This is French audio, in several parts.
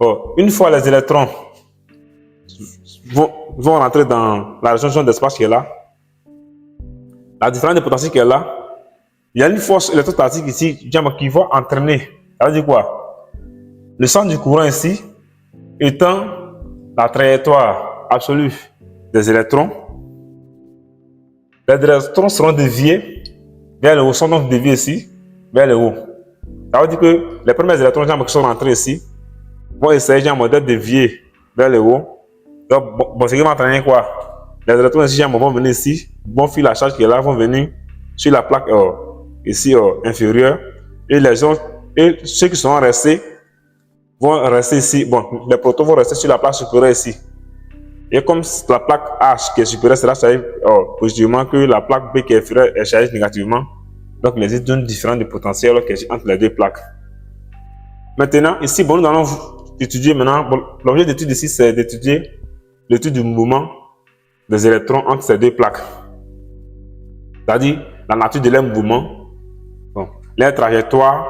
Bon, une fois les électrons vont rentrer dans la région d'espace qui est là, la différence de potentiel qui est là, il y a une force électrostatique ici qui va entraîner. Ça veut dire quoi? Le sens du courant ici étant la trajectoire absolue des électrons, les électrons seront déviés vers le haut, sont donc déviés ici vers le haut. Ça veut dire que les premiers électrons qui sont rentrés ici vont essayer de dévier vers le haut. Donc, bon, ce qui va entraîner quoi? Les électrons ici vont venir ici, vont fuir la charge qui est là, vont venir sur la plaque ici inférieure. Et ceux qui sont restés vont rester ici. Bon, les protons vont rester sur la plaque supérieure ici. Et comme la plaque H qui est supérieure sera chargée positivement, que la plaque B qui est inférieure est chargée négativement. Donc, il existe une différence de potentiel entre les deux plaques. Maintenant, ici, bon, nous allons étudier maintenant. Bon, l'objet d'étude ici, c'est d'étudier l'étude du mouvement des électrons entre ces deux plaques. C'est-à-dire la nature de leur mouvement, bon, leur trajectoire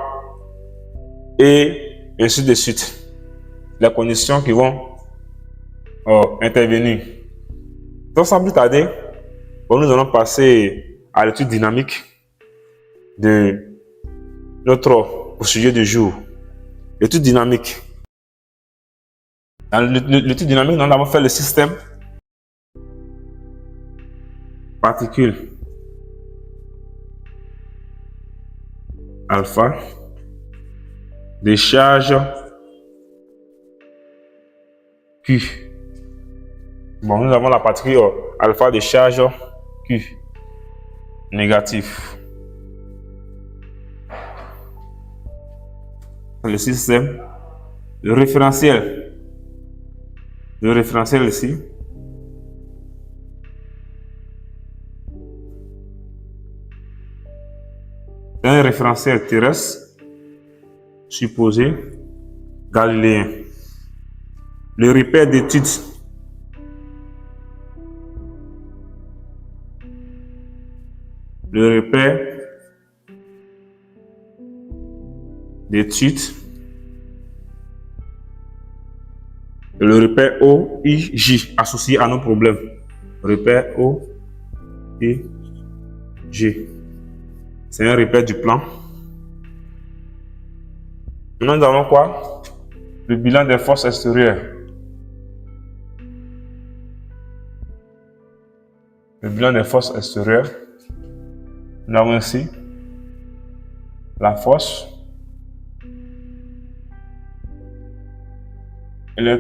et ainsi de suite. Les conditions qui vont intervenir. Donc, sans plus tarder, bon, nous allons passer à l'étude dynamique de notre sujet du jour. L'étude dynamique. Dans l'étude dynamique, nous allons faire le système particules alpha des charges Q. Bon, nous avons la particule alpha de charge Q négatif. Le système, le référentiel ici. C'est un référentiel terrestre supposé galiléen. Le repère d'étude le repère OIJ associé à nos problèmes. Repère OIJ. C'est un repère du plan. Maintenant, nous avons quoi? Le bilan des forces extérieures. Le bilan des forces extérieures. Nous avons ici la force la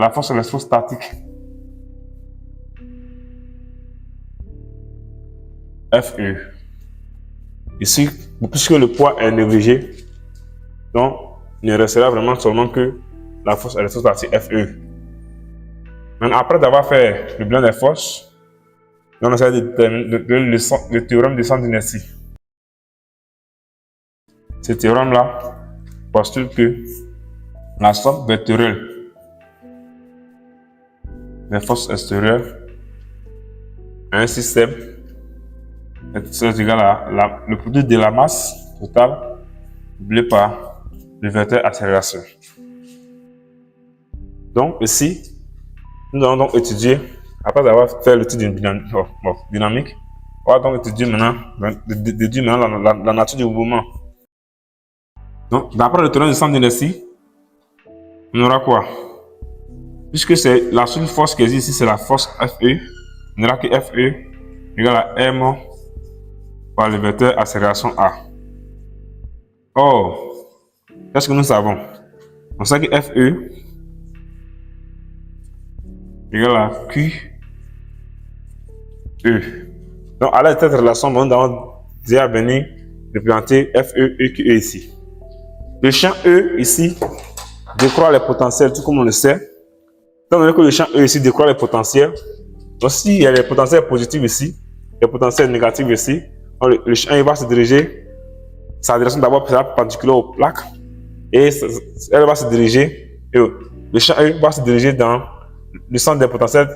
force électrostatique FE. Ici, puisque le poids est négligé, donc il ne restera vraiment seulement que la force électrostatique FE. Maintenant, après avoir fait le bilan des forces, on essaie de déterminer le théorème du centre d'inertie. Ce théorème-là postule que la somme vectorielle des forces extérieures à un système est égal à le produit de la masse totale doublé par le vecteur accélération. Donc ici, nous allons donc étudier, après avoir fait l'étude dynamique, on va donc étudier maintenant, la nature du mouvement. Donc, d'après le théorème du centre d'inertie, on aura quoi? Puisque c'est la seule force qui existe ici, c'est la force FE, on aura que FE égale à M par le vecteur accélération A. Or, qu'est-ce que nous savons? On sait que FE égale à QE. Donc, à l'aide de cette relation, nous allons déjà venir représenter FE et QE ici. Le champ E ici décroît les potentiels, tout comme on le sait. Étant donné que le champ E ici décroît les potentiels, donc s'il y a les potentiels positifs ici, les potentiels négatifs ici, le champ E va se diriger, sa direction d'abord sera perpendiculaire aux plaques, et elle va se diriger, le champ E va se diriger dans le sens des potentiels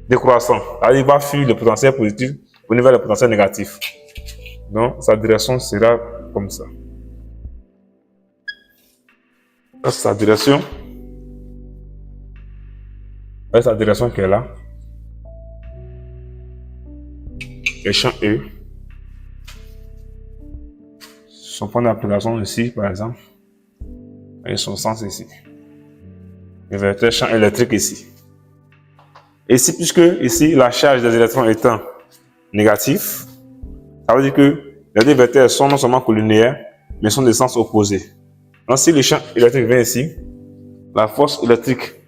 décroissants. Alors il va fuir le potentiel positif au niveau des potentiels négatifs. Donc sa direction sera comme ça. Ça, c'est sa direction. C'est sa direction qui est là. Le champ E. Son point d'application ici, par exemple. Et son sens ici. Le vecteur champ électrique ici. Ici, puisque ici, la charge des électrons étant négative, ça veut dire que les deux vecteurs sont non seulement collinéaires, mais sont de sens opposés. Donc, si le champ électrique vient ici, la force électrique,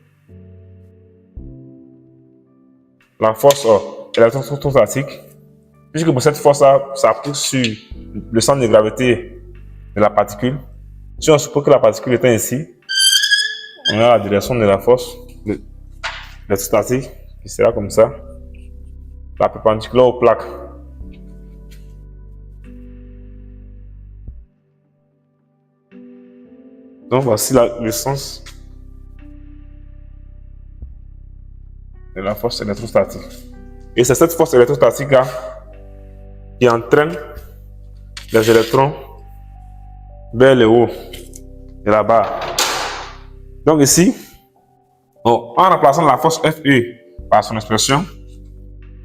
électrostatique, puisque pour cette force-là, ça pousse sur le centre de gravité de la particule. Si on suppose que la particule est ici, on a la direction de la force électrostatique qui sera comme ça, la perpendiculaire aux plaques. Donc voici le sens de la force électrostatique. Et c'est cette force électrostatique là qui entraîne les électrons vers le haut de la barre. Donc ici, en remplaçant la force Fe par son expression,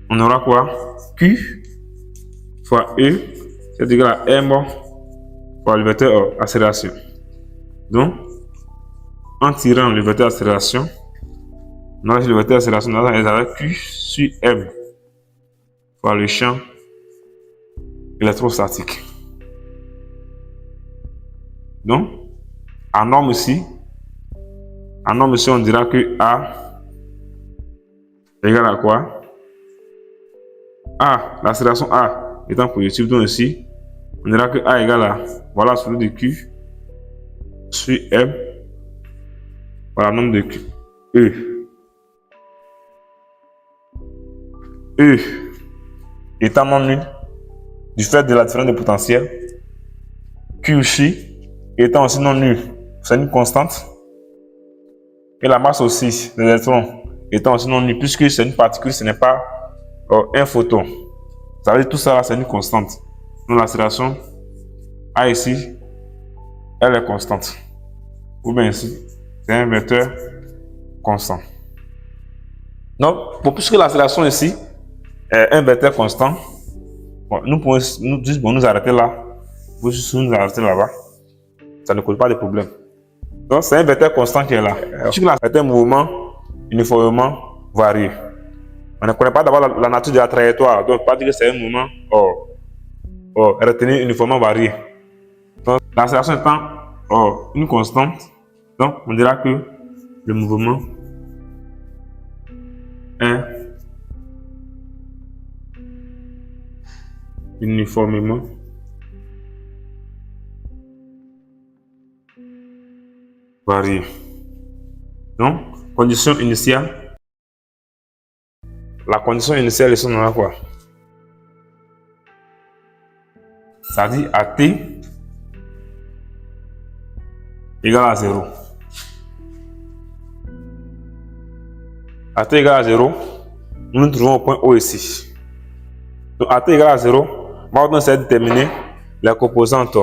on aura quoi? Q fois E, c'est égal à M fois le vecteur accélération. Donc, en tirant le vecteur accélération, on a le vecteur accélération, on a Q sur M fois le champ électrostatique. Donc, en norme ici, on dira que A égale à quoi? A, l'accélération A étant positive, donc ici, on dira que A égale à, voilà, celui de Q sur M, voilà, nombre de Q, E. E étant non nul du fait de la différence de potentiel, Q aussi étant aussi non nul, c'est une constante, et la masse aussi des électrons étant aussi non nul, puisque c'est une particule, ce n'est pas un photon. Ça veut dire tout ça là, c'est une constante. Donc l'accélération A ici, elle est constante. Ou bien ici, c'est un vecteur constant. Donc, puisque l'accélération ici est un vecteur constant, bon, nous pouvons nous arrêter là. Vous nous arrêter là-bas. Ça ne cause pas de problème. Donc, c'est un vecteur constant qui est là. Puisque c'est un mouvement uniformément varié. On ne connaît pas d'abord la nature de la trajectoire. Donc, pas dire que c'est un mouvement retenu uniformément varié. Donc, l'accélération étant une constante, donc on dira que le mouvement est uniformément varié. Donc, condition initiale. La condition initiale, ici, on a quoi? Ça dit AT égale à 0. AT égale à 0, nous nous trouvons au point O ici. Donc AT égale à 0, maintenant c'est déterminer les composantes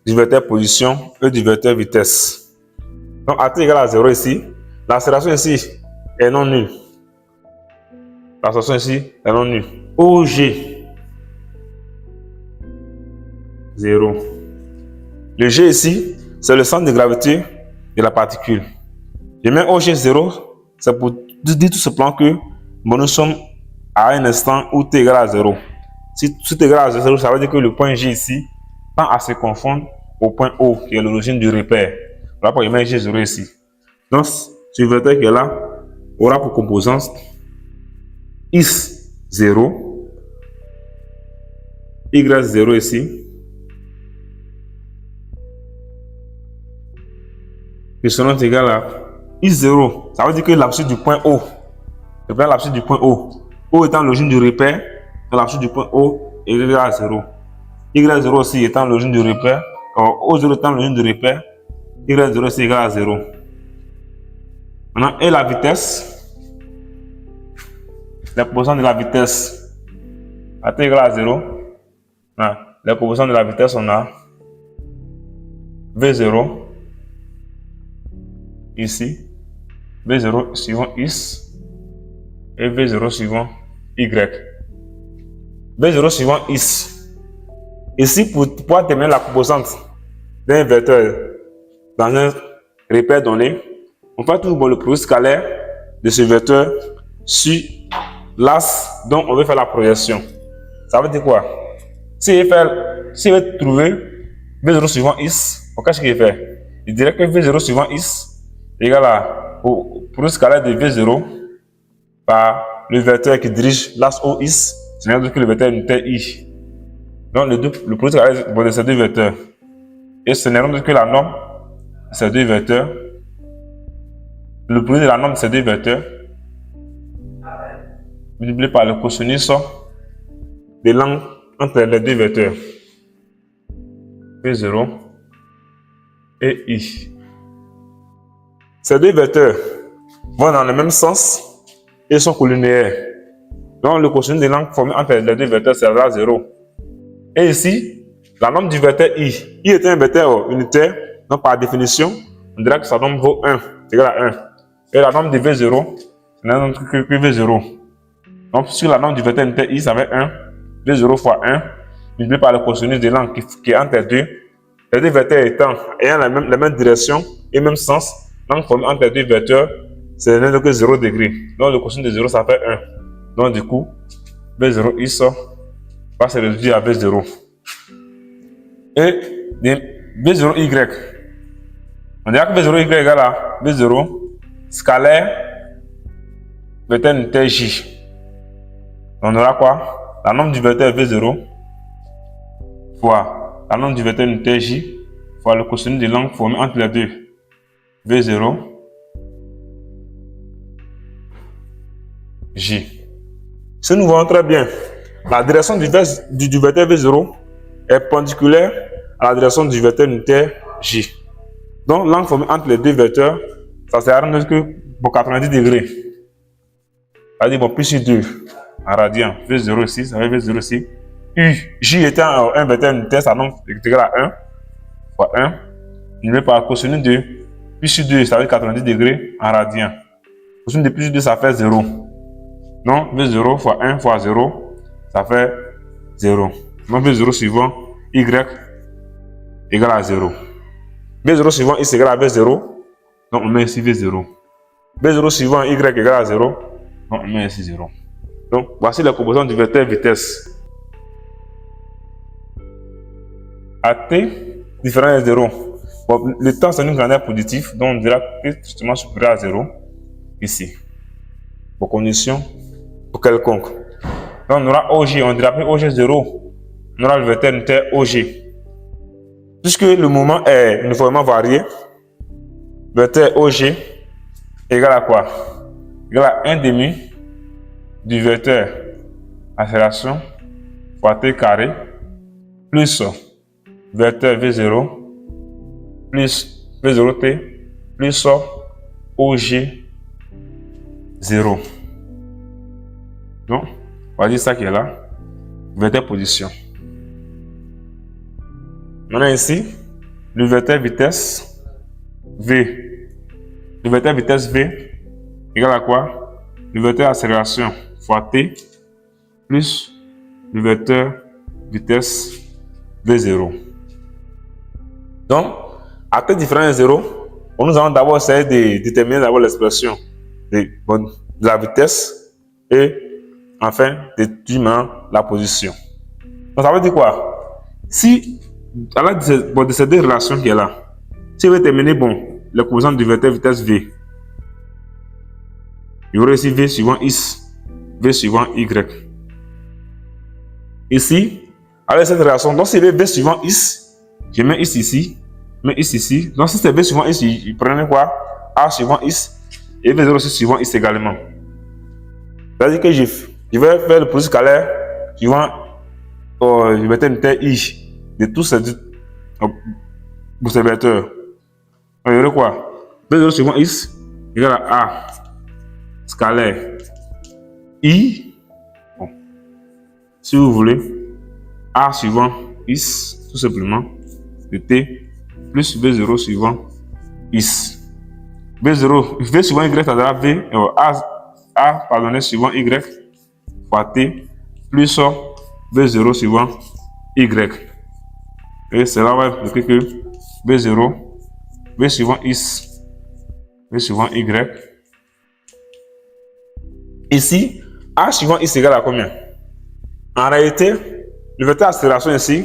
du vecteur position et du vecteur vitesse. Donc AT égale à 0 ici, l'accélération ici est non nulle. L'accélération ici est non nulle. OG 0. Le G ici, c'est le centre de gravité de la particule. Je mets OG 0, c'est pour dire tout simplement que nous sommes à un instant où t égale à 0. Si t égale à 0, ça veut dire que le point G ici tend à se confondre au point O, qui est l'origine du repère. Voilà pourquoi je mets G0 ici. Donc, ce vecteur qui est là aura pour composante X0, Y0 ici, qui seront égales à X0. Ça veut dire que l'abscisse du point O, je prends l'abscisse du point O, O étant l'origine du repère, l'abscisse du point O est égale à 0. Y0 aussi étant l'origine du repère, O0 étant l'origine du repère, Y0 aussi égale à 0. Maintenant, et la vitesse, les composantes de la vitesse, AT égale à 0. Les composantes de la vitesse, on a V0 ici, V0 suivant X et V0 suivant Y. V0 suivant X. Ici, pour pouvoir terminer la composante d'un vecteur dans un repère donné, on fait toujours le produit scalaire de ce vecteur sur l'axe dont on veut faire la projection. Ça veut dire quoi? Si je veux trouver V0 suivant X, qu'est-ce qu'il fait? Il dirait que V0 suivant X égale au produit scalaire de V0 par le vecteur qui dirige l'axe OX, c'est-à-dire que le vecteur unitaire I. Donc le produit scalaire de ces deux vecteurs. Et ce n'est rien que la norme de ces deux vecteurs. Le produit de la norme de ces deux vecteurs multiplié par le cosinus de l'angle entre les deux vecteurs V0 et I. Ces deux vecteurs vont dans le même sens et sont collinéaires. Donc le cosinus de l'angle formé entre les deux vecteurs sera 0. Et ici, la norme du vecteur I est un vecteur unitaire, donc par définition, on dirait que sa norme vaut 1, c'est égal à 1. Et la norme de V0, c'est la norme que V0. Donc sur la norme du vecteur unitaire I, ça fait 1, V0 fois 1, multiplié par le cosinus de l'angle qui est entre les deux vecteurs ayant la même direction et même sens, l'angle formé entre les deux vecteurs, c'est rien que 0 degré. Donc le cosinus de 0, ça fait 1. Donc du coup, V0 I va se réduire à V0. Et V0Y. On dirait que V0Y égale à V0 scalaire vecteur unitaire J. On aura quoi? La norme du vecteur V0 fois la norme du vecteur unitaire J fois le cosinus de l'angle formé entre les deux V0 J. Si nous voyons très bien, la direction du vecteur V0 est perpendiculaire à la direction du vecteur unitaire J. Donc l'angle formé entre les deux vecteurs, ça sert à rien que pour 90 degrés. C'est-à-dire bon, plus sur 2 en radian, V0 ici, ça fait V0 ici. J étant un vecteur unitaire, sa norme est égale à 1 fois 1. Multiplié par cosinus de plus sur 2, ça fait 90 degrés en radian. Cosinus de plus sur 2, ça fait 0. Donc V0 fois 1 fois 0, ça fait 0. Donc V0 suivant Y égale à 0. V0 suivant X égale à V0. Donc on met ici V0. V0 suivant Y égale à 0. Donc on met ici 0. Donc voici la composante du vecteur vitesse. À t différent de 0. Bon, le temps c'est une grandeur positive, donc on dira que c'est justement supérieur à 0 ici. Pour condition pour quelconque. Donc on aura OG, on dira que OG 0. On aura le vecteur unitaire OG. Puisque le moment est uniformément varié, le vecteur OG égale à quoi? Égale à 1 demi du vecteur accélération fois t carré plus vecteur V0 plus V0t plus OG 0. Donc, on va dire ça qui est là, vecteur position. Maintenant ici, le vecteur vitesse V. Le vecteur vitesse V égale à quoi? Le vecteur accélération fois t plus le vecteur vitesse V0. Donc, à t différent de 0, nous allons d'abord essayer de déterminer d'abord l'expression de la vitesse et enfin déterminer la position. Donc ça veut dire quoi? Si à la de ces deux relations qui est là, si je veux déterminer les composantes du vecteur vitesse V, il y aurait ici V suivant X, V suivant Y. Ici, avec cette relation, donc si V suivant X, je mets X ici, mais X ici. Donc si c'est V suivant X, il prenait quoi? A suivant X et V0 aussi suivant X également. C'est-à-dire que je vais faire le produit scalaire suivant le vecteur unitaire I de tous ces vecteurs. Donc il y aurait quoi? V0 suivant X égale à A scalaire I. Bon. Si vous voulez, A suivant X, tout simplement, de T plus V0 suivant X. B0, V suivant Y, ça donnera V, A, pardonnez, suivant Y, fois T, plus B0 suivant Y. Et cela va impliquer que B0, V suivant X, V suivant Y. Ici, A suivant X égale à combien? En réalité, le vecteur d'accélération ici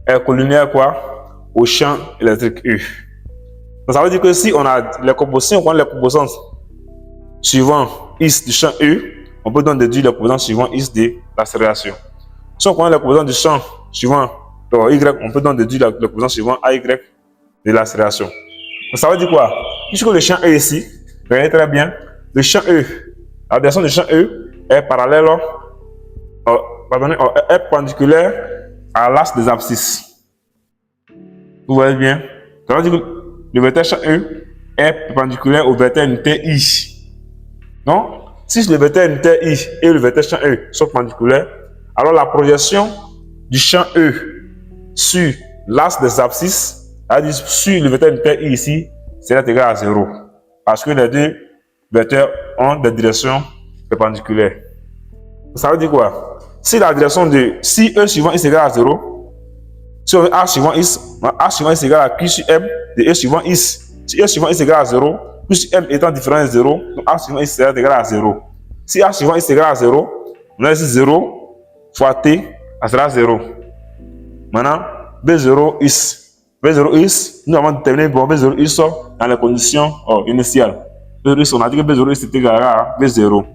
est collinéaire quoi? Au champ électrique U. Donc ça veut dire que si on a les composantes suivant X du champ U, on peut donc déduire les composantes suivant X de l'accélération. Si on connaît les composantes du champ suivant Y, on peut donc déduire les composantes suivant AY de l'accélération. Donc ça veut dire quoi? Puisque le champ E ici, regardez très bien, le champ E, la direction du champ E est parallèle, est perpendiculaire à l'axe des abscisses. Vous voyez bien? Ça veut dire que le vecteur champ E est perpendiculaire au vecteur unitaire I. Donc, si le vecteur unitaire I et le vecteur champ E sont perpendiculaires, alors la projection du champ E sur l'axe des abscisses, c'est-à-dire sur le vecteur unitaire I ici, c'est égal à 0. Parce que les deux vecteurs ont des directions perpendiculaires. Ça veut dire quoi? Si la direction de si E suivant X égale à 0, si A suivant X est égal à Q sur M de E suivant X. Si E suivant X égale à 0, Q sur M étant différent de 0, donc A suivant X est égal à 0. Si A suivant X est égal à 0, on a ici 0 fois T, ça sera 0. Maintenant, B0X. B0X, nous avons déterminé B0X dans les conditions initiales. B0X, on a dit que B0X est égal à B0.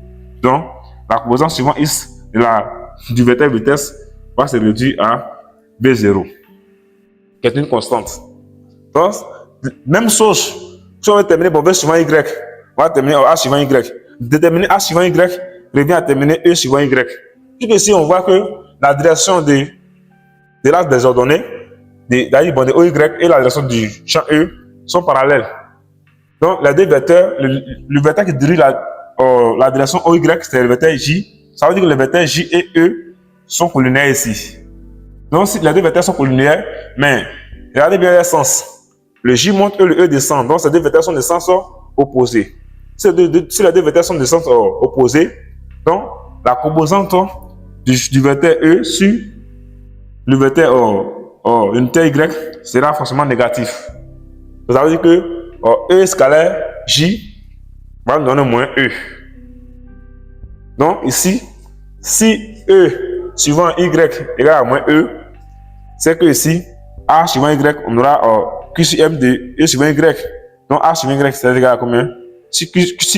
Donc, la composante suivant X du vecteur vitesse va se réduire à B0, qui est une constante. Donc, même chose, si on veut terminer B suivant Y, on va terminer A suivant Y. Déterminer A suivant Y revient à terminer E suivant Y. Puisque ici, on voit que la direction de l'axe des ordonnées, de OY et la direction du champ E sont parallèles. Donc, les deux vecteurs, le vecteur qui dirige la direction OY, c'est le vecteur J. Ça veut dire que les vecteurs J et E sont collinaires ici. Donc, si les deux vecteurs sont collinaires, mais regardez bien leur sens. Le J monte et le E descend. Donc, ces deux vecteurs sont de sens opposés. Si les deux vecteurs sont de sens opposés, donc la composante du vecteur E sur le vecteur unitaire Y sera forcément négatif. Ça veut dire que E scalaire J va nous donner moins E. Donc ici, si E suivant Y égale à moins E, c'est que ici, A suivant Y, on aura Q sur M de E suivant Y. Donc A suivant Y, c'est égal à combien? Si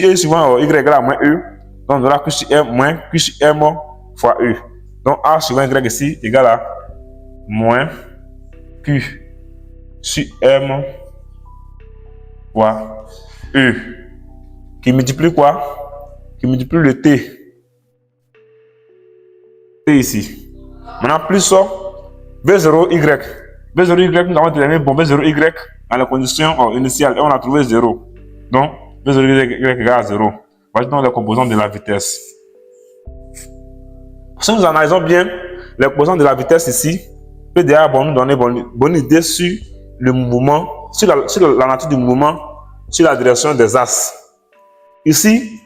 E suivant Y égale à moins E, donc on aura Q sur M moins Q sur M fois E. Donc A suivant Y ici égale à moins Q sur M fois E. Qui multiplie quoi? Qui multiplie le T. T ici. Maintenant, plus ça, B0Y. B0Y, nous avons déterminé B0Y dans la condition initiale et on a trouvé 0. Donc, B0Y égale à 0. Voici donc les composantes de la vitesse. Si nous analysons bien les composantes de la vitesse ici, peut déjà nous donner une bonne idée sur le mouvement, sur la nature du mouvement, sur la direction des axes. Ici,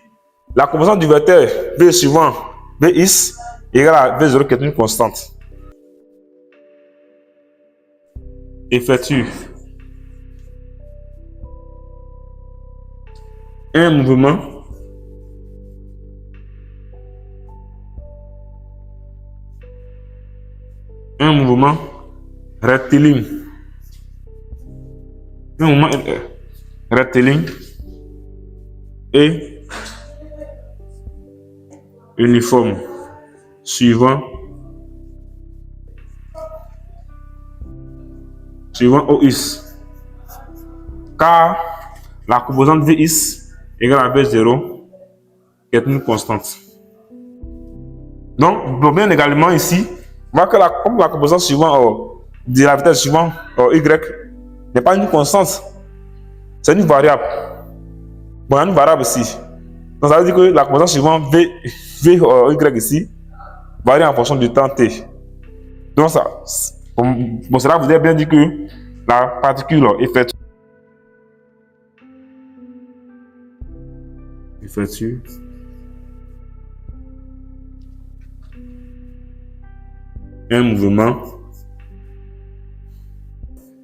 la composante du vecteur V suivant Vx égale à V0 qui est une constante. Effectue un mouvement rectiligne. Un mouvement rectiligne et uniforme suivant OX, car la composante Vx égale à V0 qui est une constante. Donc, bien également ici, on voit que comme la composante suivant de la vitesse suivant Y n'est pas une constante, c'est une variable. Bon, il y a une variable ici. Donc, ça veut dire que la composante suivant Y ici varie en fonction du temps T. Donc, cela vous avez bien dit que la particule effectue Ouverture. Un mouvement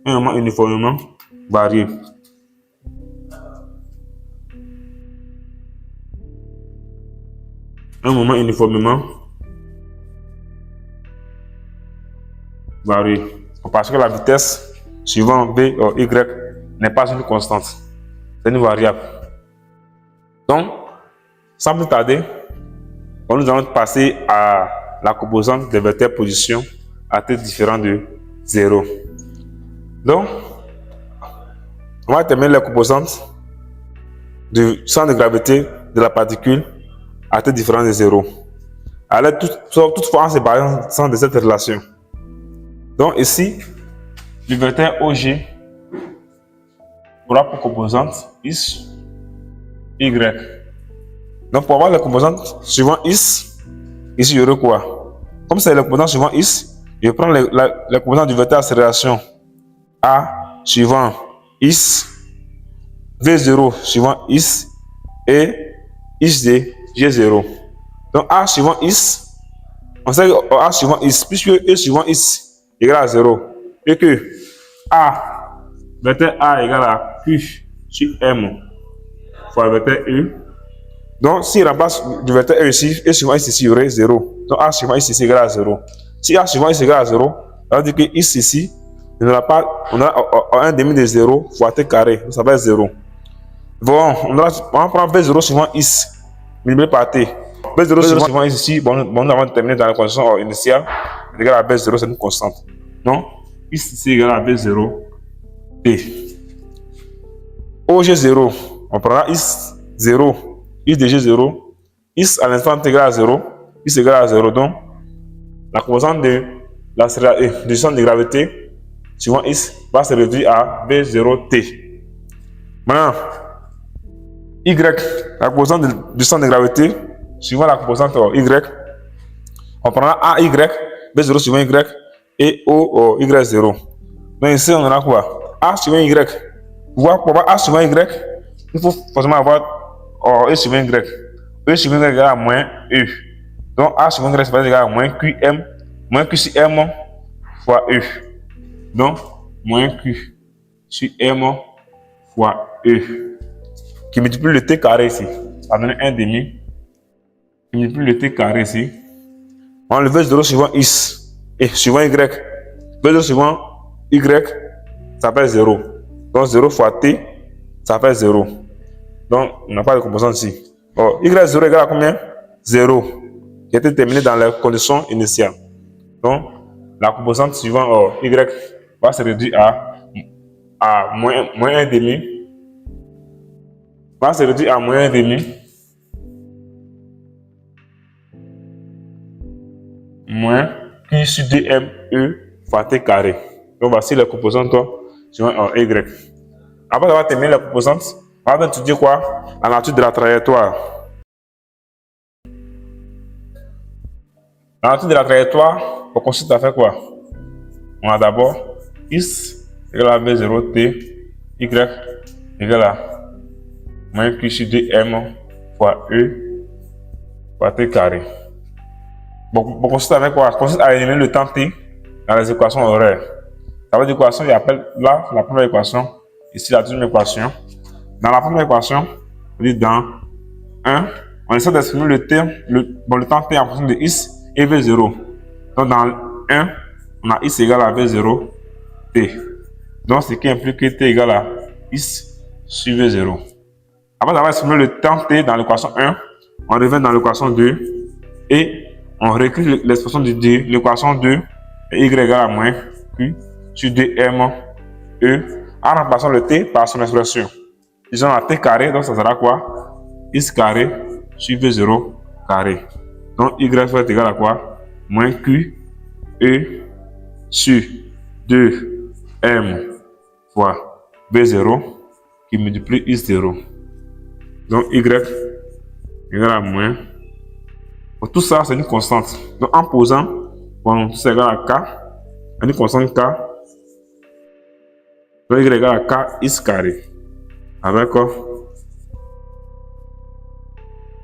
uniformément varié. Un moment uniformément varié. Parce que la vitesse suivant V ou Y n'est pas une constante, c'est une variable. Donc, sans plus tarder, nous allons passer à la composante des vecteurs position à t différent de 0. Donc, on va terminer les composantes du centre de gravité de la particule à t différent de 0. Alors, toutefois, en se basant de cette relation. Donc, ici, le vecteur OG aura pour composante X, Y. Donc, pour avoir les composantes suivant X, ici, il y aurait quoi? Comme c'est les composantes suivant X, je prends les composantes du vecteur accélération A suivant X, V0 suivant X et XD, G0. Donc, A suivant X, on sait que A suivant X, puisque E suivant X égale à 0, et que A, vecteur A égale à Q sur M fois le vecteur E. Donc, si il remplace du vecteur E ici, E suivant X ici, il y aurait 0. Donc, A suivant X ici égale à 0. Si A suivant X égale à 0, ça veut dire que X ici, on a un demi de 0 fois T carré. Donc, ça va être 0. Bon, on va prendre V0 suivant X multiplié par T. V0 suivant X ici, nous avons terminé dans la condition initiale. Égal à V0, c'est une constante. Donc, X ici égale à V0 T. OG0, on prendra X0. X de G0, X à l'instant T égale à 0, X égale à 0. Donc, la composante du centre de gravité suivant X va se réduire à V0T. Maintenant, Y, la composante du centre de gravité suivant la composante Y, on prendra AY, V0 suivant Y et O Y0. Donc, ici, on aura quoi? A suivant Y. Pour avoir A suivant Y, il faut forcément avoir E suivant Y. E suivant Y égale à moins E. Donc A suivant Y, c'est égal à moins QM, moins Q sur M fois E. Donc, moins Q sur M fois E. Qui multiplie le T carré ici. Ça donne 1 demi. Qui multiplie le T carré ici. On le V0 suivant X et suivant Y. V0 suivant Y, ça fait 0. Donc 0 fois T, ça fait 0. Donc, on n'a pas de composante ici. Y0 égale à combien? 0. Qui a été terminé dans les conditions initiales. Donc, la composante suivante Y va se réduire à moins 1,5. Va se réduire à moins 1,5. Moins Q sur DME fois T carré. Donc, voici les composantes suivant Y. Après avoir terminé les composantes, on va étudier quoi? La nature de la trajectoire. La nature de la trajectoire consiste à faire quoi? On a d'abord X égale à V0T, Y égale à moins Q sur dm fois E fois T carré. Bon, consiste à faire quoi? Consiste à éliminer le temps T dans les équations horaires. Ça veut dire l'équation, il appelle là la première équation, ici la deuxième équation. Dans la première équation, on dit dans 1, on essaie d'exprimer le temps T en fonction de X et V0. Donc dans 1, on a X égale à V0 T. Donc ce qui implique que T égale à X sur V0. Après avoir exprimé le temps T dans l'équation 1, on revient dans l'équation 2 et on réécrit l'expression de l'équation 2 et Y égale à moins Q sur dm E en remplaçant le T par son expression. Disons la T carré, donc ça sera quoi? X carré sur V0 carré. Donc Y va être égal à quoi? Moins Q E sur 2M fois V0 qui multiplie X0. Donc Y égale à moins. Pour tout ça, c'est une constante. Donc en posant, bon, tout ça égale à K, une constante K. Donc Y égale à K X carré. Avec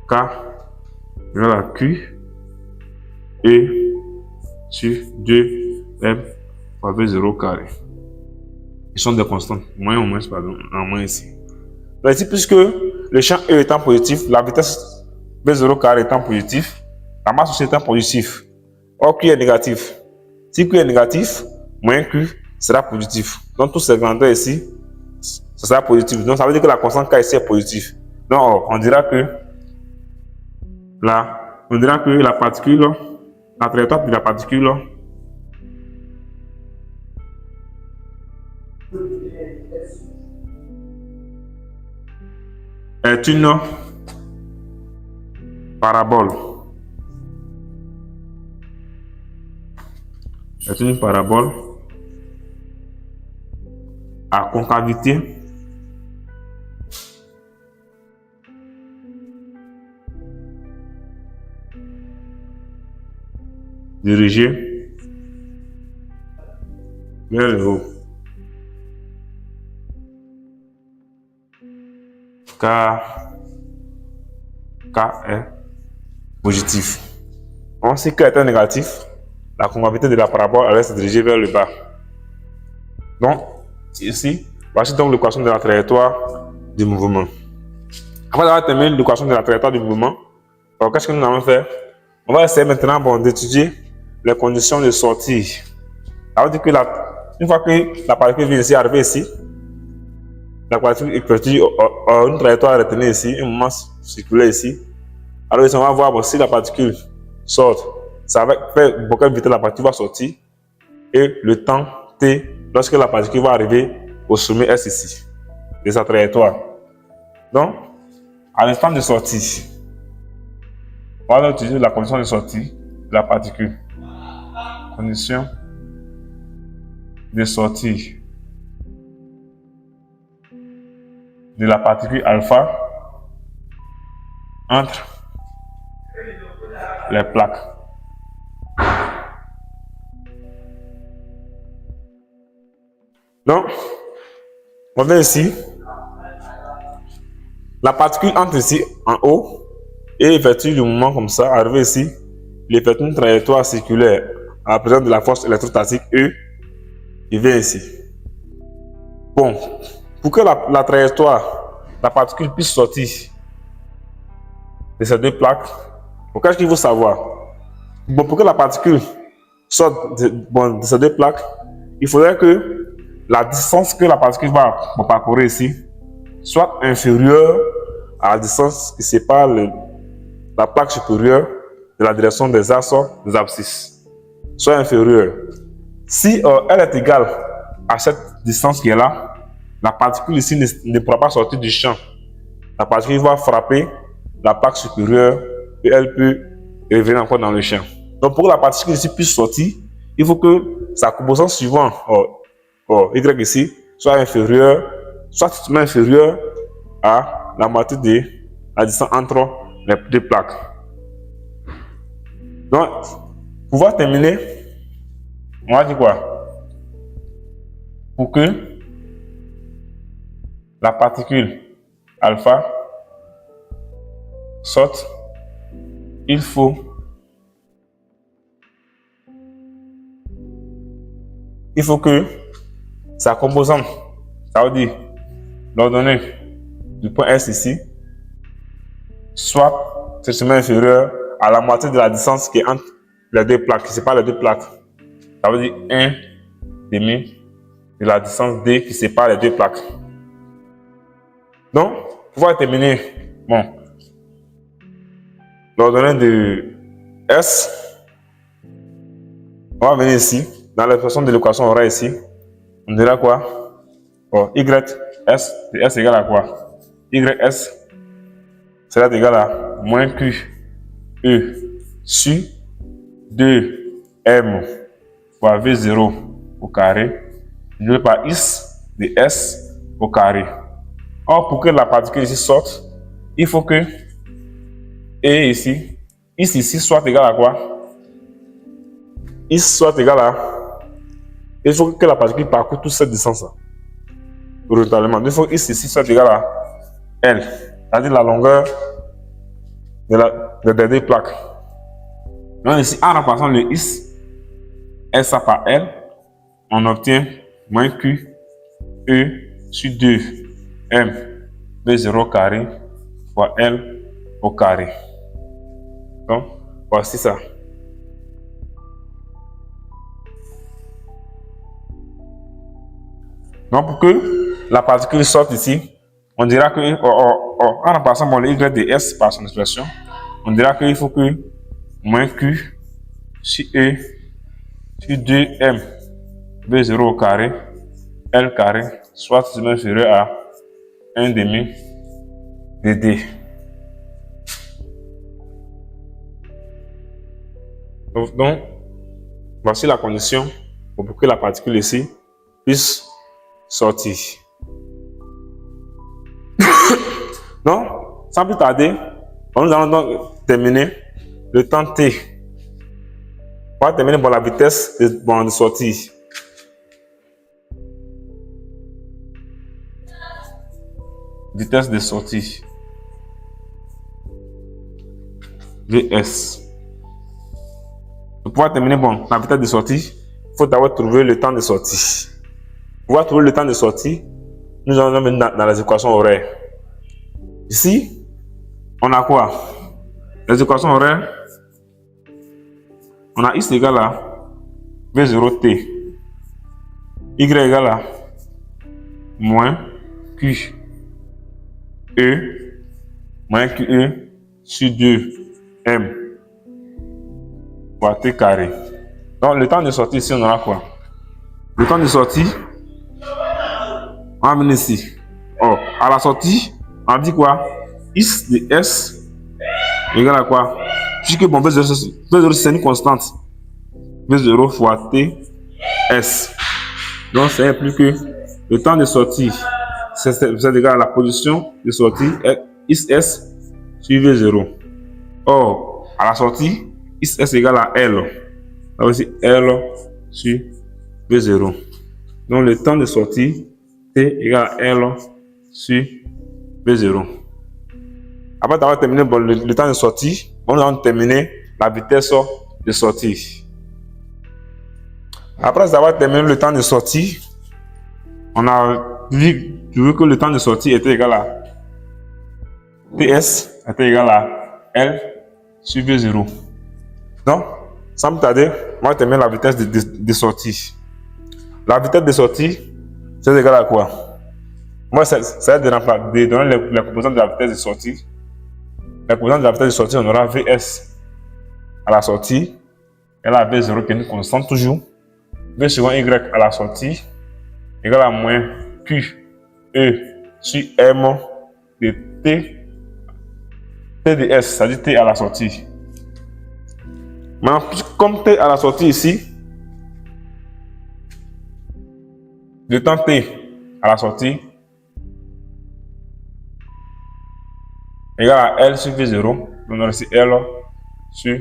K égale à Q E sur 2M fois V0 carré. Ils sont des constantes, moins ou moins, pardon, en moins ici. Donc ici, puisque le champ E étant positif, la vitesse V0 carré étant positif, la masse aussi étant positif. Or Q est négatif. Si Q est négatif, moins Q sera positif. Donc tous ces grandeurs ici, ça sera positif. Donc ça veut dire que la constante K ici est positive. Donc on dira que la particule, la trajectoire de la particule est une parabole. Est une parabole à concavité dirigée vers le haut. Car K est positif. Donc, si K est négatif, la concavité de la parabole allait se diriger vers le bas. Donc, ici, voici donc l'équation de la trajectoire du mouvement. Après avoir terminé l'équation de la trajectoire du mouvement, qu'est-ce que nous allons faire? On va essayer maintenant d'étudier les conditions de sortie. Ça veut dire que une fois que la particule vient ici, arriver ici, la particule effectue une trajectoire retenue ici, un mouvement circulaire ici. Alors ici, on va voir si la particule sort, ça va faire pour quelle vitesse la particule va sortir et le temps t lorsque la particule va arriver au sommet S ici de sa trajectoire. Donc, à l'instant de sortie, on va utiliser la condition de sortie de la particule. Condition de sortie de la particule alpha entre les plaques. Donc, on vient ici. La particule entre ici en haut et effectue le mouvement comme ça. Arrivé ici, il effectue une trajectoire circulaire à la présence de la force électrostatique E. Il vient ici. Bon, pour que la trajectoire, la particule puisse sortir de ces deux plaques, qu'est-ce qu'il faut savoir? Bon, pour que la particule sorte de ces deux plaques, il faudrait que la distance que la particule va parcourir ici soit inférieure à la distance qui sépare la plaque supérieure de la direction des axes des abscisses. Soit inférieure. Si elle est égale à cette distance qui est là, la particule ici ne pourra pas sortir du champ. La particule va frapper la plaque supérieure et elle peut revenir encore dans le champ. Donc pour que la particule ici puisse sortir, il faut que sa composante suivante, Y ici, soit inférieure à la moitié de la distance entre les deux plaques. Donc, pour pouvoir terminer, on va dire quoi? Pour que la particule alpha sorte, il faut que sa composante, ça veut dire l'ordonnée du point S ici, soit strictement inférieure à la moitié de la distance qui est entre les deux plaques, qui sépare les deux plaques. Ça veut dire 1 demi de la distance D qui sépare les deux plaques. Donc, pour pouvoir terminer, bon, l'ordonnée de S, on va venir ici, dans l'expression de l'équation, on aura ici, on dira quoi? YS, S égale à quoi? YS sera égal à moins Q E sur 2M fois V0 au carré, divisé par Is de S au carré. Or, pour que la particule ici sorte, il faut que E ici, Is ici soit égal à quoi? Is soit égal à... Il faut que la particule parcourt toute cette distance-là. Horizontalement. Il faut que Is ici soit égal à L. C'est-à-dire la longueur des deux plaques. Donc ici, en remplaçant le X, S par L, on obtient moins Q, E sur 2 M B0 au carré fois L au carré. Donc, voici ça. Donc, pour que la particule sorte ici, on dira que, en remplaçant le Y de S par son expression, on dira qu'il faut que moins Q sur E sur 2M B0 au carré, L carré, soit inférieur à 1 demi de D. Donc, voici la condition pour que la particule ici puisse sortir. Donc, sans plus tarder, nous allons donc terminer le temps T. On va terminer par la vitesse de sortie. Vitesse de sortie. Vs. Pour pouvoir terminer la vitesse de sortie, il faut d'abord trouver le temps de sortie. Pour pouvoir trouver le temps de sortie, nous allons mettre dans les équations horaires. Ici, on a quoi? Les équations horaires, on a x égale à v0t, y égale à moins q e moins qe sur 2m fois t carré. Donc le temps de sortie ici, on aura quoi? Le temps de sortie, on va venir ici. Oh, à la sortie, on dit quoi? X de S égale à quoi? Puisque bon, V0 c'est une constante. V0 fois T S. Donc c'est plus que le temps de sortie, c'est égal à la position de sortie XS sur V0. Or, à la sortie, XS égale à L. Donc c'est L sur V0. Donc le temps de sortie, T égale à L sur V0. Après avoir terminé le temps de sortie, on va terminer la vitesse de sortie. Après avoir terminé le temps de sortie, on a vu que le temps de sortie était égal à TS était égal à L sur V0. Donc, sans me tarder, on va terminer la vitesse de sortie. La vitesse de sortie, c'est égal à quoi? Moi, ça va de donner les composantes de la vitesse de sortie. La composante de la vitesse de sortie, on aura Vs à la sortie, et la V0 qui est une constante toujours. V suivant Y à la sortie, égale à moins Q, E sur M de T, T de S, c'est-à-dire T à la sortie. Maintenant, comme T à la sortie ici, le temps T à la sortie égale à L sur V0, on aura ici L sur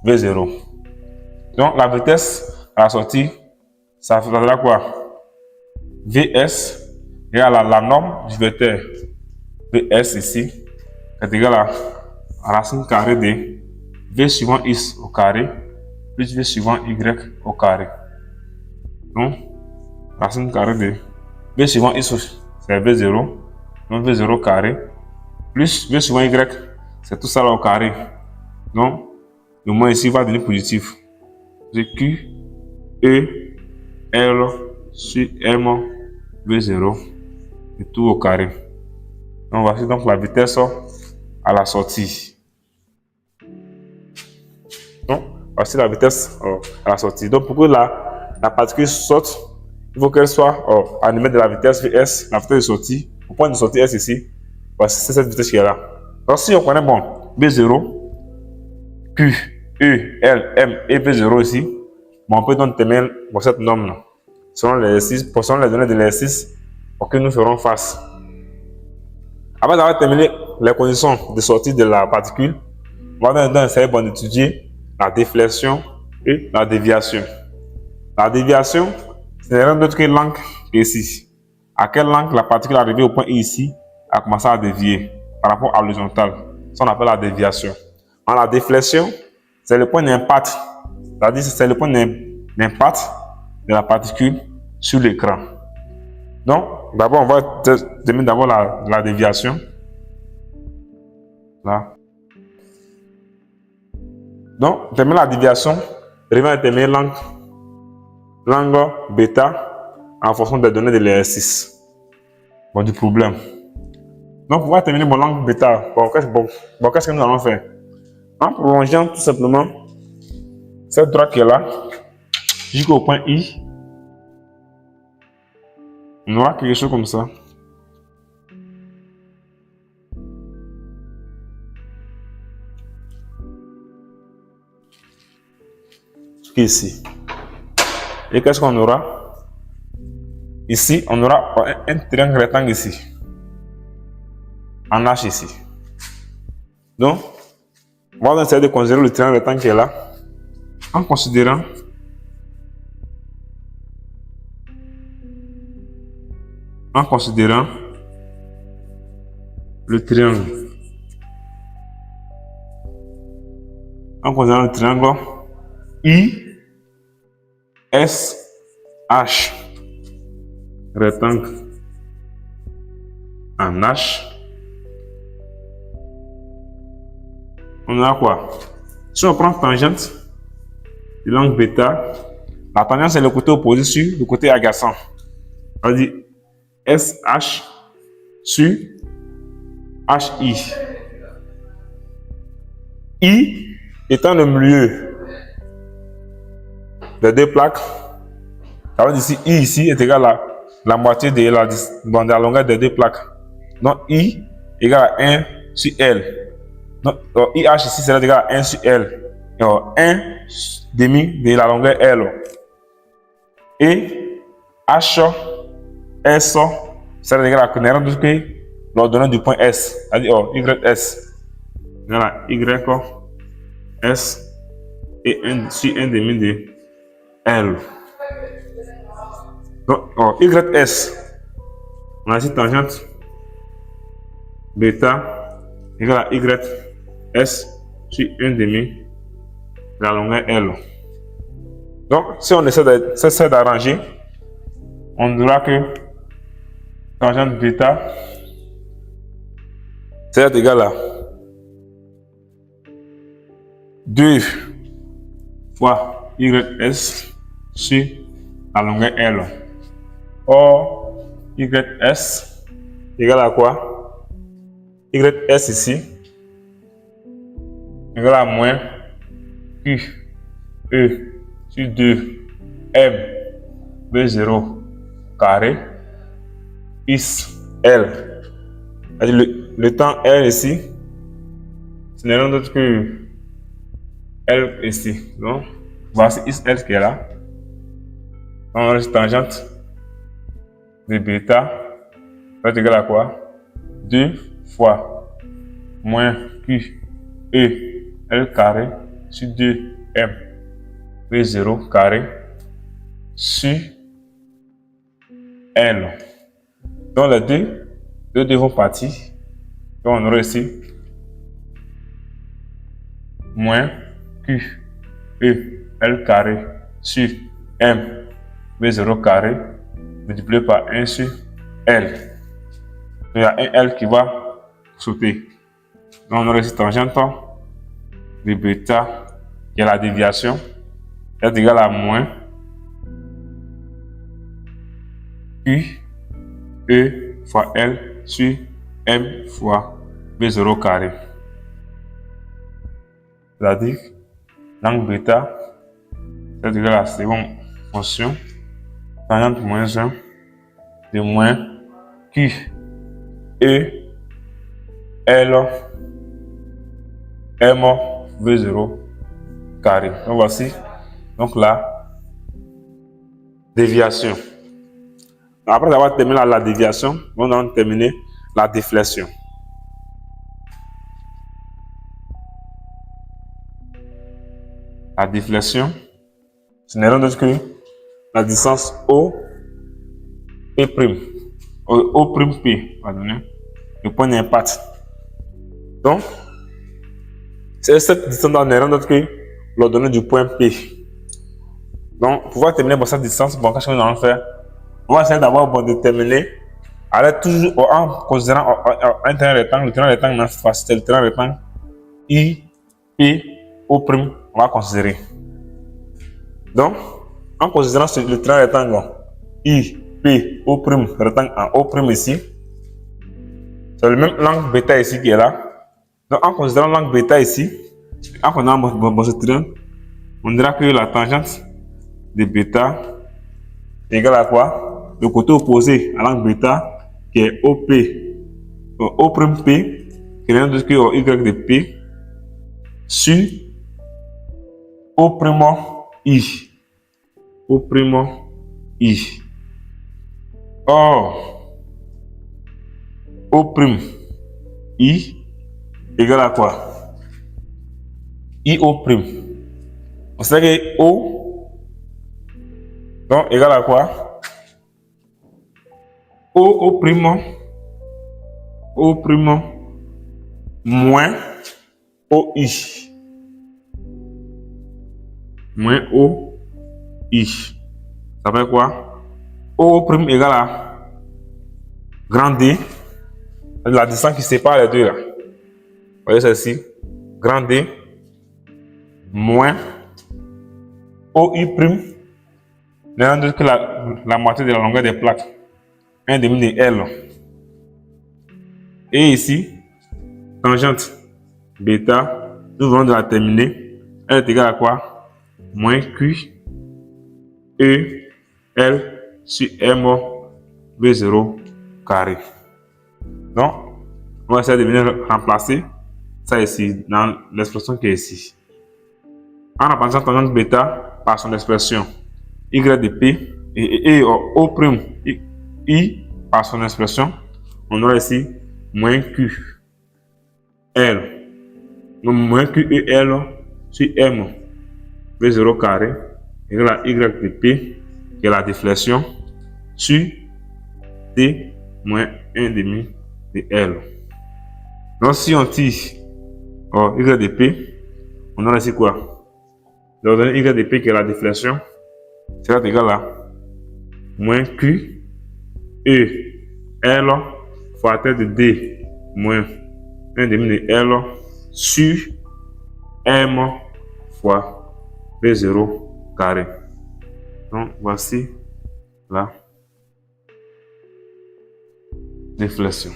V0. Donc la vitesse à la sortie, ça fera quoi? Vs égale à la norme du vecteur Vs ici, est égal à racine carrée de V suivant x au carré plus V suivant y au carré. Donc, racine carrée de V suivant x, c'est V0, donc V0 carré, plus V suivant y, c'est tout ça là au carré. Donc, le moins ici va devenir positif. C'est Q, E, L sur M, V0, et tout au carré. Donc, voici donc la vitesse à la sortie. Donc, voici la vitesse à la sortie. Donc, pour que la particule sorte, il faut qu'elle soit animée de la vitesse Vs, la vitesse de sortie. Au point de sortie S ici, voici cette vitesse qui est là. Donc, si on connaît B0, Q, E, L, M et V0 ici, on peut donc terminer cette norme-là, selon les données de l'exercice auxquelles nous ferons face. Après avoir terminé les conditions de sortie de la particule, on va maintenant essayer d'étudier la déflexion et la déviation. La déviation, c'est rien d'autre que l'angle ici. À quel angle la particule arrivée au point I ici a commencé à dévier par rapport à l'horizontale. ça on appelle la déviation. La déflexion, c'est le point d'impact. C'est-à-dire c'est le point d'impact de la particule sur l'écran. Donc, d'abord, on va terminer d'abord la déviation. Là. Donc, terminer la déviation, revient à terminer l'angle bêta en fonction des données de l'exercice. Bon, du problème. Donc, pour pouvoir terminer mon angle bêta, qu'est-ce que nous allons faire? En prolongeant tout simplement cette droite qui est là jusqu'au point I, on aura quelque chose comme ça. Ici. Et qu'est-ce qu'on aura? Ici, on aura un triangle rectangle ici. En H ici. Donc, on va essayer de considérer le triangle rectangle qui est là. En considérant le triangle. En considérant le triangle ISH rectangle en H. On a quoi? Si on prend tangente de l'angle bêta, la tangente c'est le côté opposé sur le côté adjacent. On dit SH sur HI. I étant le milieu des deux plaques, ça veut dire ici, I ici est égal à la moitié de la longueur des deux plaques. Donc I égale à 1 sur L. Donc IH ici sera égal à 1 sur L. Alors 1 demi de la longueur L. Et H S sera égal à l'ordonnée du point S. C'est-à-dire YS. Voilà, YS et 1 sur 1 demi de L. Donc, YS, on a ici tangente bêta égale à YS sur 1 demi de la longueur L. Donc, si on essaie d'arranger, on dira que tangente bêta c'est égal à 2 fois YS sur la longueur L. Or, YS égale à quoi? YS ici égale à moins Q E sur 2 M V0 carré is L. Le temps L ici, ce n'est rien d'autre que L ici. Donc, voici is L qui est là. On a tangente de bêta va être égal à quoi? 2 fois moins Q E L carré sur 2 M V0 carré sur L. Donc les deux vont partir. Donc on aura ici moins Q E L carré sur M V0 carré multiplié par 1 sur L. Donc, il y a un L qui va sauter. Donc on aura ici tangente de bêta, il y a la déviation, est égal à moins Q E fois L sur M fois B0 carré. C'est-à-dire, l'angle bêta est égal à la seconde fonction, tangente moins 1 de moins Q E L M V0 carré. Donc voici donc la déviation. Après avoir terminé la déviation, on va terminer la déflexion. La déflexion, ce n'est rien d'autre que la distance O et prime. O prime P, pardonnez, le point d'impact. Donc, Cette distance n'est rien d'autre que l'ordonnée du point P. Donc, pour pouvoir terminer cette distance, bon, qu'est-ce que nous allons faire? On va essayer d'abord déterminer, alors toujours en considérant un terrain rectangle. Le terrain rectangle, dans cette fois, c'est le terrain rectangle I, P, O', on va considérer. Donc, en considérant le terrain rectangle I, P, O', rectangle en O' ici, c'est le même l'angle bêta ici qui est là. Donc, en considérant l'angle bêta ici, en considérant ce triangle, on dira que la tangente de bêta est égale à quoi? Le côté opposé à l'angle bêta qui est OP, O'P, qui est rien d'autre que Y de P, sur O'I. O'I. Or, O'I égale à quoi? IO'. On sait que O, donc égale à quoi? O' moins OI. Moins OI. Ça fait quoi? O' égale à grand D, la distance qui sépare les deux là. Vous voyez celle-ci? Grand D moins OI', n'est rien d'autre que la moitié de la longueur des plaques, 1 demi de L. Et ici, tangente bêta, nous venons de la terminer, elle est égale à quoi? Moins Q E L sur M V0 carré. Donc, on va essayer de venir remplacer ça ici dans l'expression qui est ici. En remplaçant tangente bêta par son expression y de P et O' I par son expression, on aura ici moins Q L. Donc moins Q E L sur M V0 carré égale à Y de P qui est la déflexion sur T moins 1 demi de L. Donc si on tire Y de P, on aura ici quoi? L'ordonnée Y de P qui est la déflexion sera égal à moins Q E L fois tête de D moins 1 demi de L sur M fois V0 carré. Donc voici la déflexion.